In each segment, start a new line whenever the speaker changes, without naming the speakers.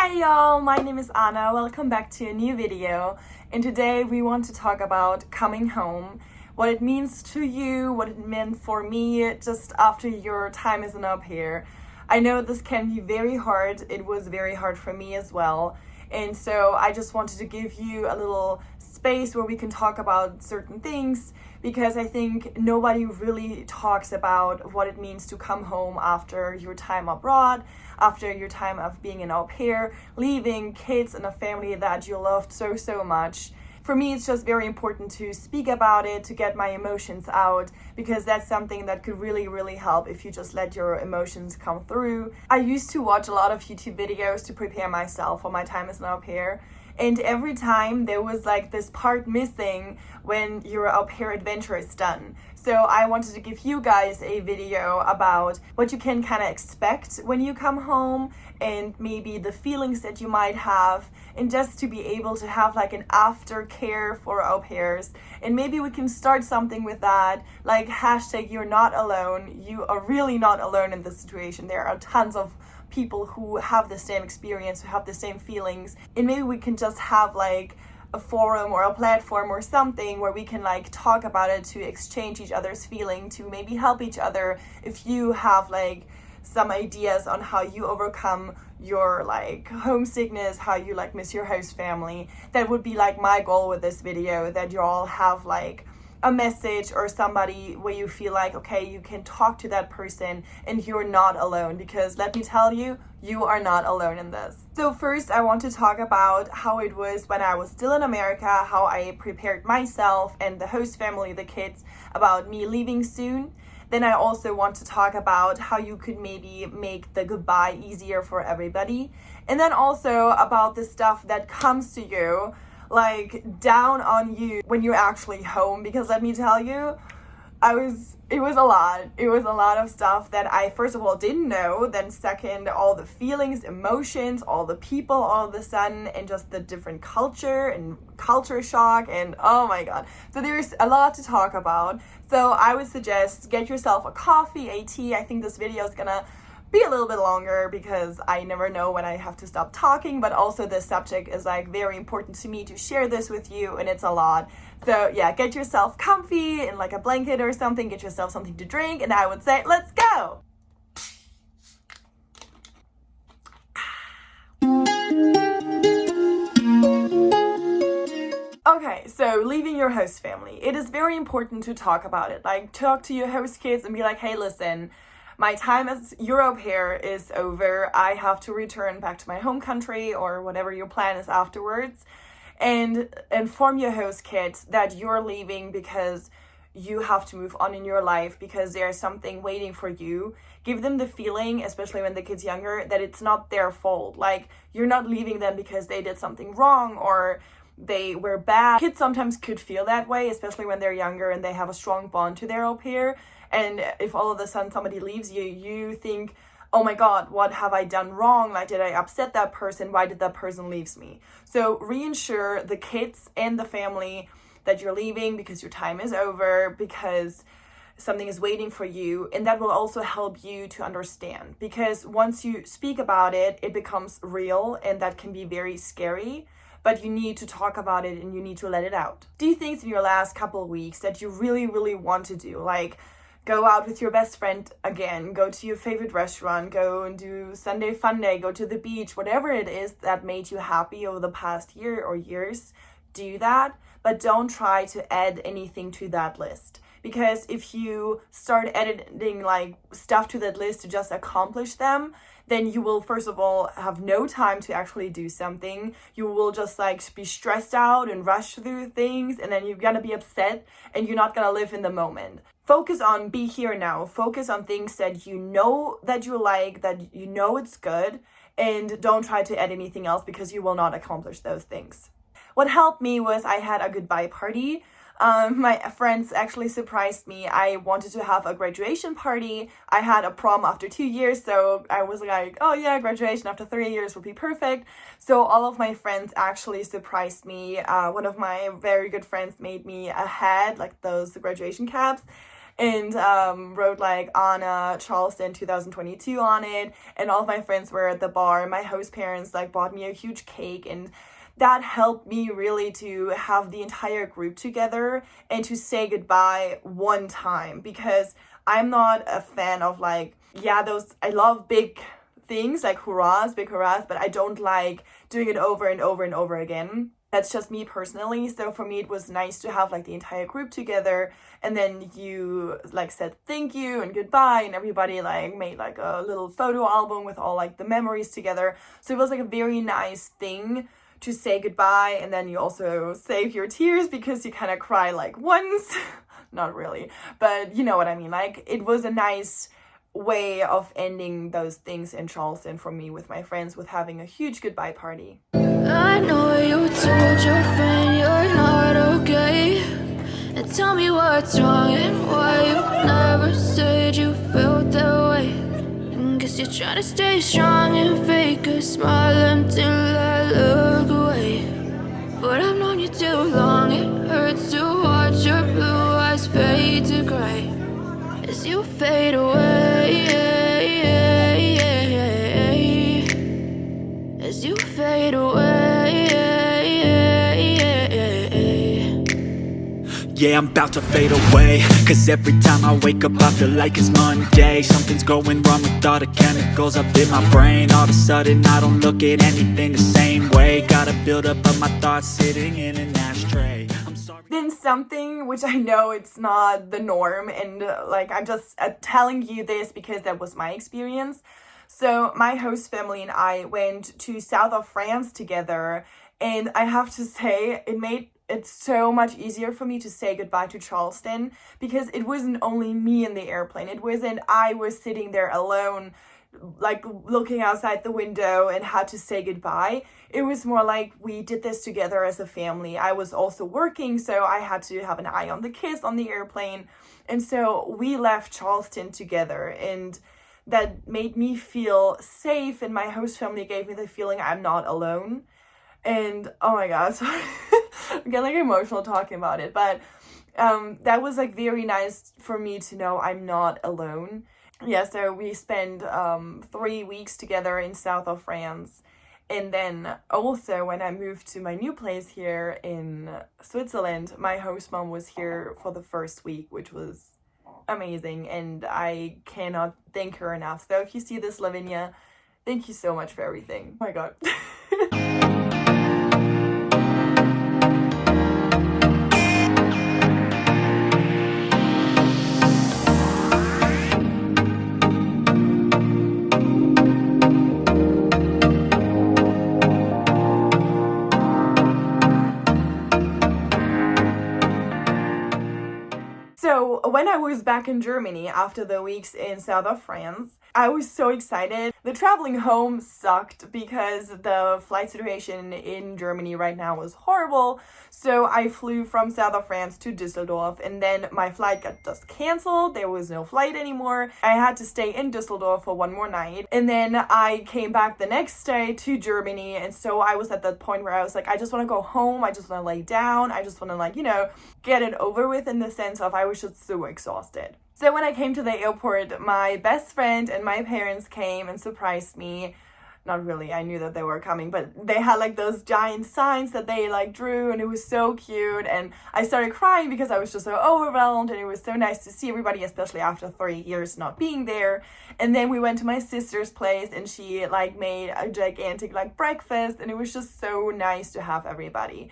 Hi y'all, my name is Anna. Welcome back to a new video. And today we want to talk about coming home, what it means to you, what it meant for me just after your time as an au pair. I know this can be very hard. It was very hard for me as well. And so I just wanted to give you a little space where we can talk about certain things, because I think nobody really talks about what it means to come home after your time abroad, after your time of being an au pair, leaving kids and a family that you loved so much. For me, it's just very important to speak about it, to get my emotions out, because that's something that could really help if you just let your emotions come through. I used to watch a lot of YouTube videos to prepare myself for my time as an au pair. And every time there was like this part missing when your au pair adventure is done. So I wanted to give you guys a video about what you can kind of expect when you come home, and maybe the feelings that you might have, and just to be able to have like an aftercare for au pairs. And maybe we can start something with that, like hashtag you're not alone. You are really not alone in this situation. There are tons of people who have the same experience, who have the same feelings, and maybe we can just have like a forum or a platform or something where we can like talk about it, to exchange each other's feeling, to maybe help each other if you have like some ideas on how you overcome your like homesickness, how you like miss your host family. That would be like my goal with this video, that you all have like a message or somebody where you feel like, okay, you can talk to that person and you're not alone, because let me tell you, you are not alone in this. So first I want to talk about how it was when I was still in America, how I prepared myself and the host family, the kids, about me leaving soon. Then I also want to talk about how you could maybe make the goodbye easier for everybody. And then also about the stuff that comes to you, like down on you when you're actually home, because let me tell you, it was a lot. It was a lot of stuff that I first of all didn't know, then second, all the feelings, emotions, all the people all of a sudden, and just the different culture and culture shock, and oh my god. So there's a lot to talk about. So I would suggest get yourself a coffee, a tea. I think this video is gonna be a little bit longer because I never know when I have to stop talking, but also this subject is like very important to me to share this with you, and it's a lot. So yeah, get yourself comfy in like a blanket or something, get yourself something to drink, and I would say let's go. Okay, so leaving your host family. It is very important to talk about it. Like, talk to your host kids and be like, hey, listen, my time as your au pair is over. I have to return back to my home country, or whatever your plan is afterwards. And inform your host kids that you're leaving because you have to move on in your life, because there's something waiting for you. Give them the feeling, especially when the kid's younger, that it's not their fault. Like, you're not leaving them because they did something wrong or they were bad. Kids sometimes could feel that way, especially when they're younger and they have a strong bond to their au pair. And if all of a sudden somebody leaves you, you think, oh my god, what have I done wrong? Like, did I upset that person? Why did that person leave me? So reassure the kids and the family that you're leaving because your time is over, because something is waiting for you. And that will also help you to understand, because once you speak about it, it becomes real, and that can be very scary. But you need to talk about it and you need to let it out. Do things in your last couple of weeks that you really want to do, like go out with your best friend again, go to your favorite restaurant, go and do Sunday fun day, go to the beach, whatever it is that made you happy over the past year or years, do that. But don't try to add anything to that list, because if you start editing like stuff to that list to just accomplish them, then you will first of all have no time to actually do something. You will just like be stressed out and rush through things, and then you're gonna be upset and you're not gonna live in the moment. Focus on be here now. Focus on things that you know that you like, that you know it's good, and don't try to add anything else, because you will not accomplish those things. What helped me was I had a goodbye party. My friends actually surprised me. I wanted to have a graduation party. I had a prom after 2 years, so I was like, oh yeah, graduation after 3 years would be perfect. So all of my friends actually surprised me. One of my very good friends made me a hat, like those graduation caps. and wrote like Anna Charleston 2022 on it. And all of my friends were at the bar. My host parents like bought me a huge cake, and that helped me really to have the entire group together and to say goodbye one time, because I'm not a fan of like, I love big things like big hurrahs, but I don't like doing it over and over and over again. That's just me personally. So for me, it was nice to have like the entire group together, and then you like said thank you and goodbye, and everybody like made like a little photo album with all like the memories together. So it was like a very nice thing to say goodbye, and then you also save your tears because you kind of cry like once. Not really, but you know what I mean. Like, it was a nice way of ending those things in Charleston for me with my friends, with having a huge goodbye party.
I know you told your friend you're not okay, and tell me what's wrong and why you never said you felt that way. And guess you're trying to stay strong and fake a smile until I look away. But I've known you too long, it hurts to watch your blue eyes fade to gray as you fade away, as you fade away.
Yeah, I'm about to fade away, cause every time I wake up I feel like it's Monday. Something's going wrong with all the chemicals up in my brain. All of a sudden I don't look at anything the same way. Gotta build up of my thoughts sitting in an ashtray.
Then something which I know it's not the norm, and like I'm just telling you this because that was my experience. So my host family and I went to south of France together, and I have to say it made it's so much easier for me to say goodbye to Charleston, because it wasn't only me in the airplane. It wasn't I was sitting there alone, like looking outside the window and had to say goodbye. It was more like we did this together as a family. I was also working, so I had to have an eye on the kids on the airplane. And so we left Charleston together, and that made me feel safe, and my host family gave me the feeling I'm not alone. And oh my god, sorry. I'm getting like emotional talking about it, but that was like very nice for me to know I'm not alone. Yeah, so we spent 3 weeks together in south of France, and then also when I moved to my new place here in Switzerland, my host mom was here for the first week, which was amazing, and I cannot thank her enough. So if you see this, Lavinia, thank you so much for everything. Oh my god. So when I was back in Germany after the weeks in south of France, I was so excited. The traveling home sucked because the flight situation in Germany right now was horrible. So I flew from south of France to Düsseldorf, and then my flight got just canceled. There was no flight anymore. I had to stay in Düsseldorf for one more night, and then I came back the next day to Germany. And so I was at that point where I was like, I just want to go home. I just want to lay down. I just want to, like, you know, get it over with, in the sense of I was just so exhausted. So when I came to the airport, my best friend and my parents came and surprised me. Not really, I knew that they were coming, but they had like those giant signs that they like drew, and it was so cute. And I started crying because I was just so overwhelmed, and it was so nice to see everybody, especially after 3 years not being there. And then we went to my sister's place, and she like made a gigantic like breakfast, and it was just so nice to have everybody.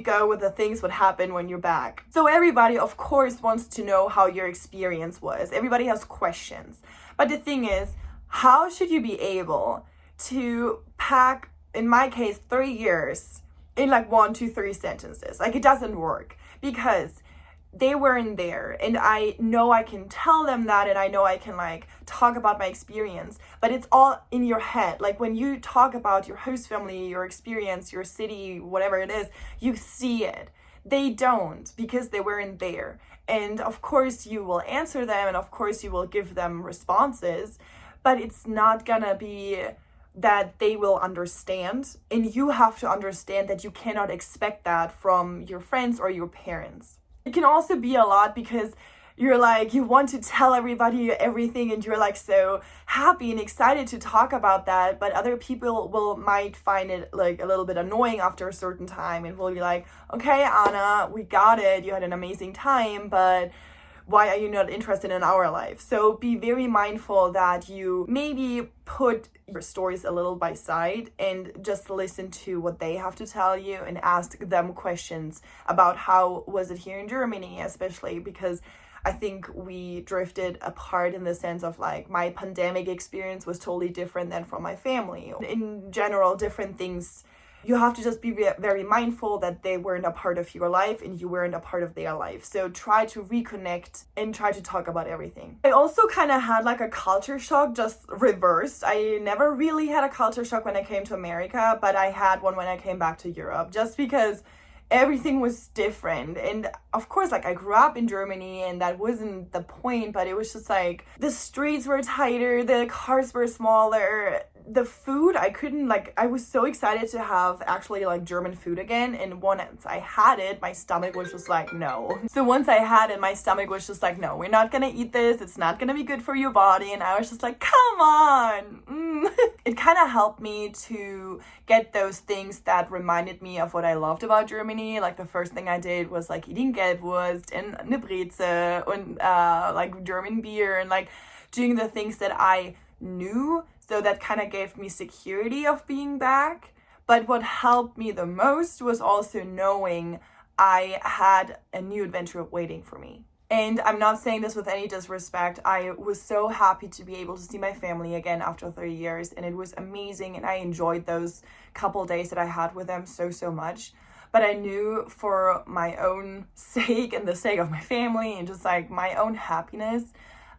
Go with the things what happen when you're back. So everybody of course wants to know how your experience was. Everybody has questions. But the thing is, how should you be able to pack, in my case, 3 years in like 1, 2, 3 sentences? Like, it doesn't work, because they weren't there, and I know I can tell them that, and I know I can like talk about my experience, but it's all in your head. Like when you talk about your host family, your experience, your city, whatever it is, you see it. They don't, because they weren't there. And of course you will answer them, and of course you will give them responses, but it's not gonna be that they will understand, and you have to understand that you cannot expect that from your friends or your parents. It can also be a lot because you're like, you want to tell everybody everything, and you're like so happy and excited to talk about that, but other people might find it like a little bit annoying after a certain time, and will be like, okay, Anna, we got it, you had an amazing time, but why are you not interested in our life? So be very mindful that you maybe put your stories a little by side and just listen to what they have to tell you, and ask them questions about how was it here in Germany, especially because I think we drifted apart in the sense of like my pandemic experience was totally different than from my family. In general, different things. You have to just be very mindful that they weren't a part of your life and you weren't a part of their life. So try to reconnect and try to talk about everything. I also kind of had like a culture shock, just reversed. I never really had a culture shock when I came to America, but I had one when I came back to Europe, just because everything was different. And of course, like I grew up in Germany and that wasn't the point, but it was just like the streets were tighter, the cars were smaller, the food, I was so excited to have actually like German food again, and once I had it, my stomach was just like, no. So once I had it, my stomach was just like, no, we're not gonna eat this, it's not gonna be good for your body, and I was just like, come on. It kind of helped me to get those things that reminded me of what I loved about Germany. Like the first thing I did was like eating Gelbwurst and eine Breze and like German beer, and like doing the things that I knew. So that kind of gave me security of being back. But what helped me the most was also knowing I had a new adventure waiting for me. And I'm not saying this with any disrespect. I was so happy to be able to see my family again after 3 years, and it was amazing, and I enjoyed those couple days that I had with them so much. But I knew for my own sake and the sake of my family and just like my own happiness,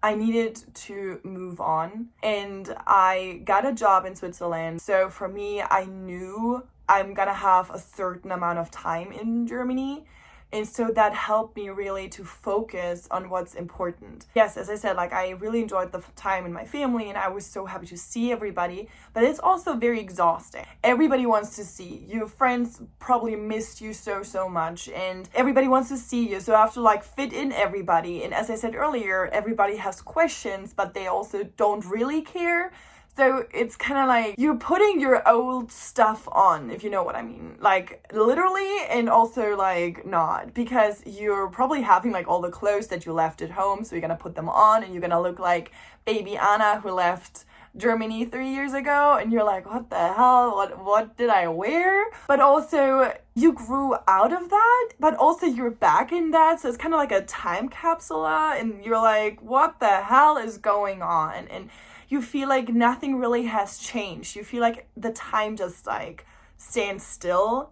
I needed to move on, and I got a job in Switzerland. So for me, I knew I'm gonna have a certain amount of time in Germany. And so that helped me really to focus on what's important. Yes, as I said, like I really enjoyed the time in my family, and I was so happy to see everybody, but it's also very exhausting. Everybody wants to see you. Your friends probably missed you so much, and everybody wants to see you. So I have to like fit in everybody. And as I said earlier, everybody has questions, but they also don't really care. So it's kind of like you're putting your old stuff on, if you know what I mean. Like literally, and also like not, because you're probably having like all the clothes that you left at home. So you're going to put them on, and you're going to look like baby Anna who left Germany 3 years ago. And you're like, what the hell? What did I wear? But also you grew out of that, but also you're back in that. So it's kind of like a time capsule, and you're like, what the hell is going on? And you feel like nothing really has changed. You feel like the time just like stands still,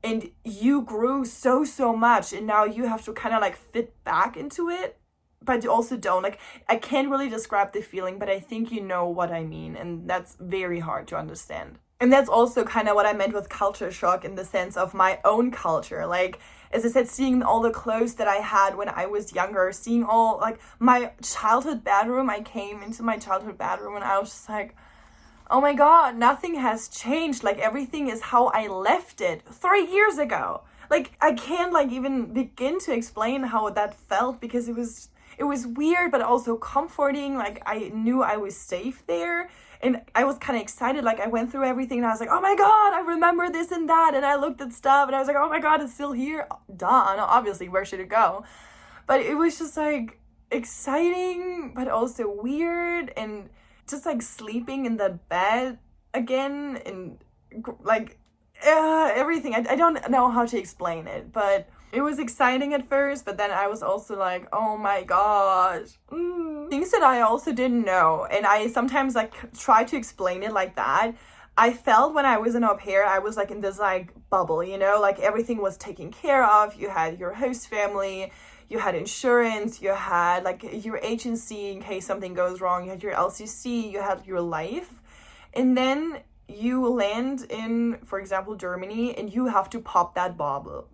and you grew so much, and now you have to kind of like fit back into it, but you also don't. Like I can't really describe the feeling, but I think you know what I mean, and that's very hard to understand. And that's also kind of what I meant with culture shock, in the sense of my own culture. Like, as I said, seeing all the clothes that I had when I was younger, seeing all, like, my childhood bedroom. I came into my childhood bedroom and I was just like, oh my God, nothing has changed. Like, everything is how I left it 3 years ago. Like, I can't, like, even begin to explain how that felt, because it was weird, but also comforting. Like, I knew I was safe there. And I was kind of excited. Like I went through everything and I was like, oh my God, I remember this and that. And I looked at stuff and I was like, oh my God, it's still here. Duh, obviously, where should it go? But it was just like exciting, but also weird. And just like sleeping in the bed again, and like everything. I don't know how to explain it, but it was exciting at first, but then I was also like, oh my gosh. Things that I also didn't know, and I sometimes like try to explain it like that. I felt when I was an au pair, I was like in this like bubble, you know, like everything was taken care of. You had your host family, you had insurance, you had like your agency in case something goes wrong, you had your LCC, you had your life. And then you land in, for example, Germany, and you have to pop that bubble.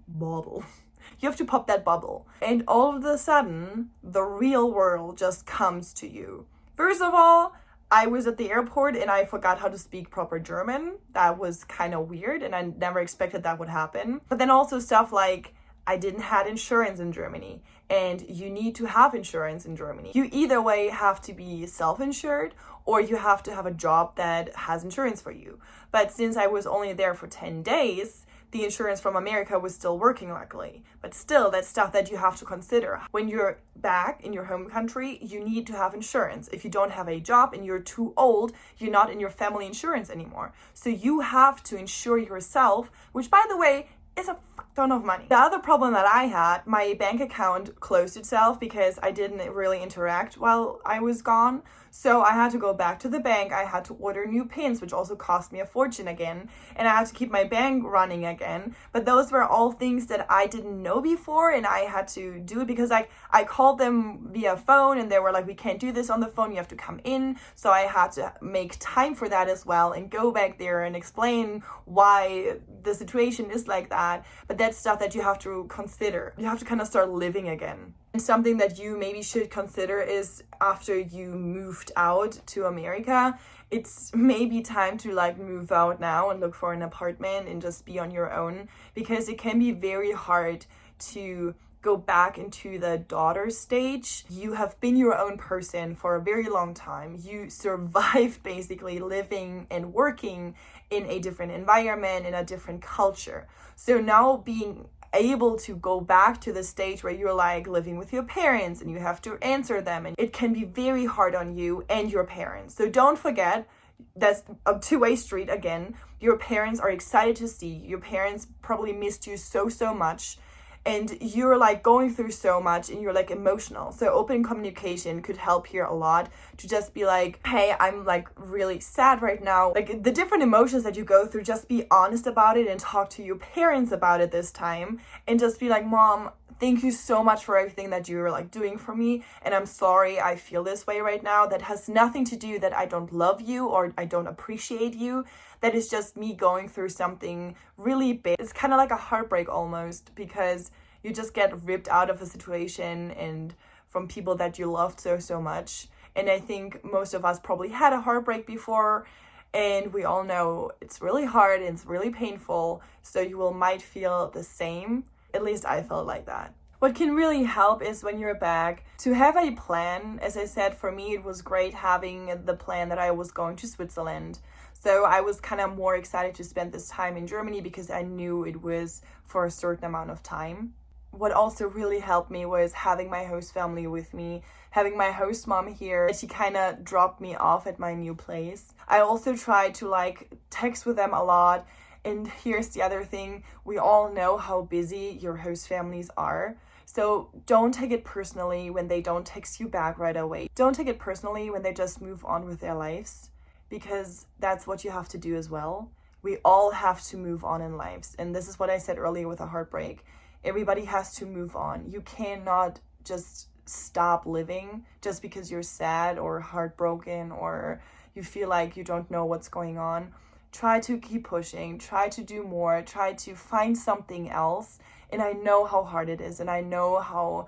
You have to pop that bubble. And all of a sudden, the real world just comes to you. First of all, I was at the airport and I forgot how to speak proper German. That was kind of weird, and I never expected that would happen. But then also stuff like I didn't have insurance in Germany, and you need to have insurance in Germany. You either way have to be self-insured, or you have to have a job that has insurance for you. But since I was only there for 10 days, the insurance from America was still working, luckily. But still, that's stuff that you have to consider. When you're back in your home country, you need to have insurance. If you don't have a job and you're too old, you're not in your family insurance anymore. So you have to insure yourself, which, by the way, is a ton of money. The other problem that I had, my bank account closed itself because I didn't really interact while I was gone. So I had to go back to the bank. I had to order new pins, which also cost me a fortune again. And I had to keep my bank running again. But those were all things that I didn't know before, and I had to do it because I called them via phone and they were like, we can't do this on the phone, you have to come in. So I had to make time for that as well and go back there and explain why the situation is like that. But that's stuff that you have to consider. You have to kind of start living again. And something that you maybe should consider is after you moved out to America, it's maybe time to like move out now and look for an apartment and just be on your own, because it can be very hard to go back into the daughter stage. You have been your own person for a very long time. You survived basically living and working in a different environment, in a different culture. So now being able to go back to the stage where you're like living with your parents and you have to answer them, and it can be very hard on you and your parents. So don't forget, that's a two-way street again. Your parents are excited to see you. Your parents probably missed you so much, and you're like going through so much and you're like emotional. So open communication could help here a lot, to just be like, hey, I'm like really sad right now. Like the different emotions that you go through, just be honest about it and talk to your parents about it this time, and just be like, Mom, thank you so much for everything that you're like doing for me, and I'm sorry I feel this way right now. That has nothing to do that I don't love you or I don't appreciate you. That is just me going through something really big. It's kind of like a heartbreak almost, because you just get ripped out of a situation and from people that you loved so much. And I think most of us probably had a heartbreak before, and we all know it's really hard and it's really painful. So you might feel the same. At least I felt like that. What can really help is when you're back to have a plan. As I said, for me, it was great having the plan that I was going to Switzerland. So I was kind of more excited to spend this time in Germany because I knew it was for a certain amount of time. What also really helped me was having my host family with me, having my host mom here. She kind of dropped me off at my new place. I also tried to like text with them a lot. And here's the other thing, we all know how busy your host families are. So don't take it personally when they don't text you back right away. Don't take it personally when they just move on with their lives, because that's what you have to do as well. We all have to move on in lives. And this is what I said earlier with a heartbreak. Everybody has to move on. You cannot just stop living just because you're sad or heartbroken or you feel like you don't know what's going on. Try to keep pushing, try to do more, try to find something else. And I know how hard it is, and I know how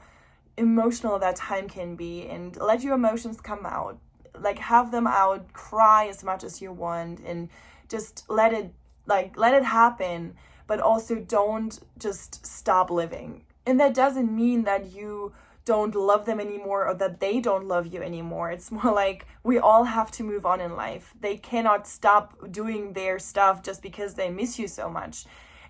emotional that time can be, and let your emotions come out. Like, have them out, cry as much as you want, and just let it happen, but also don't just stop living. And that doesn't mean that you don't love them anymore or that they don't love you anymore. It's more like we all have to move on in life. They cannot stop doing their stuff just because they miss you so much.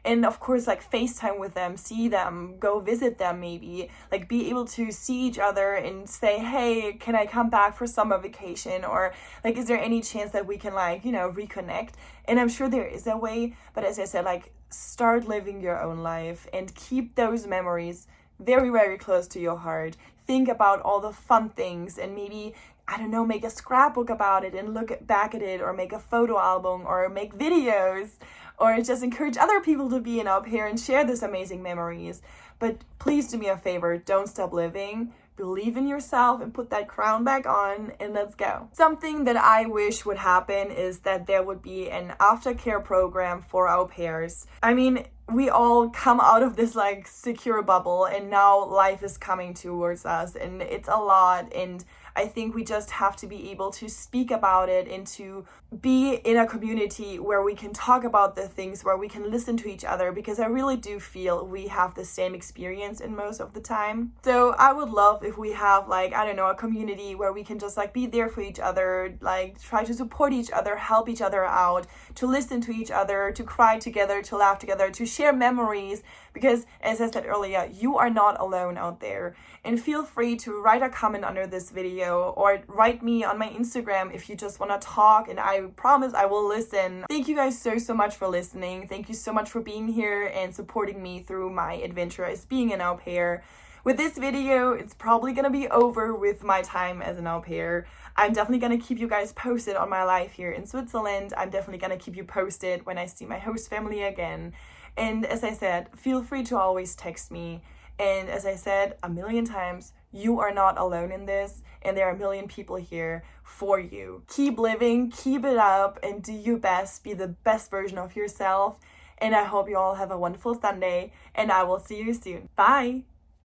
And of course, like, FaceTime with them, see them, go visit them maybe, like be able to see each other and say, hey, can I come back for summer vacation? Or like, is there any chance that we can like, reconnect? And I'm sure there is a way, but as I said, like, start living your own life and keep those memories very, very close to your heart. Think about all the fun things and maybe, I don't know, make a scrapbook about it and look back at it, or make a photo album or make videos or just encourage other people to be an au pair and share these amazing memories. But please do me a favor, don't stop living. Believe in yourself and put that crown back on, and let's go. Something that I wish would happen is that there would be an aftercare program for au pairs. I mean, we all come out of this like secure bubble, and now life is coming towards us, and it's a lot, and I think we just have to be able to speak about it and to be in a community where we can talk about the things, where we can listen to each other, because I really do feel we have the same experience in most of the time. So I would love if we have like, I don't know, a community where we can just like be there for each other, like try to support each other, help each other out, to listen to each other, to cry together, to laugh together, to share memories, because as I said earlier, you are not alone out there. And feel free to write a comment under this video or write me on my Instagram if you just want to talk, and I promise I will listen. Thank you guys so much for listening. Thank you so much for being here and supporting me through my adventure as being an au pair. With this video, it's probably gonna be over with my time as an au pair. I'm definitely gonna keep you guys posted on my life here in Switzerland. I'm definitely gonna keep you posted when I see my host family again. And as I said, feel free to always text me. And as I said a million times, you are not alone in this, and there are a million people here for you. Keep living, keep it up, and do your best. Be the best version of yourself. And I hope you all have a wonderful Sunday, and I will see you soon. Bye!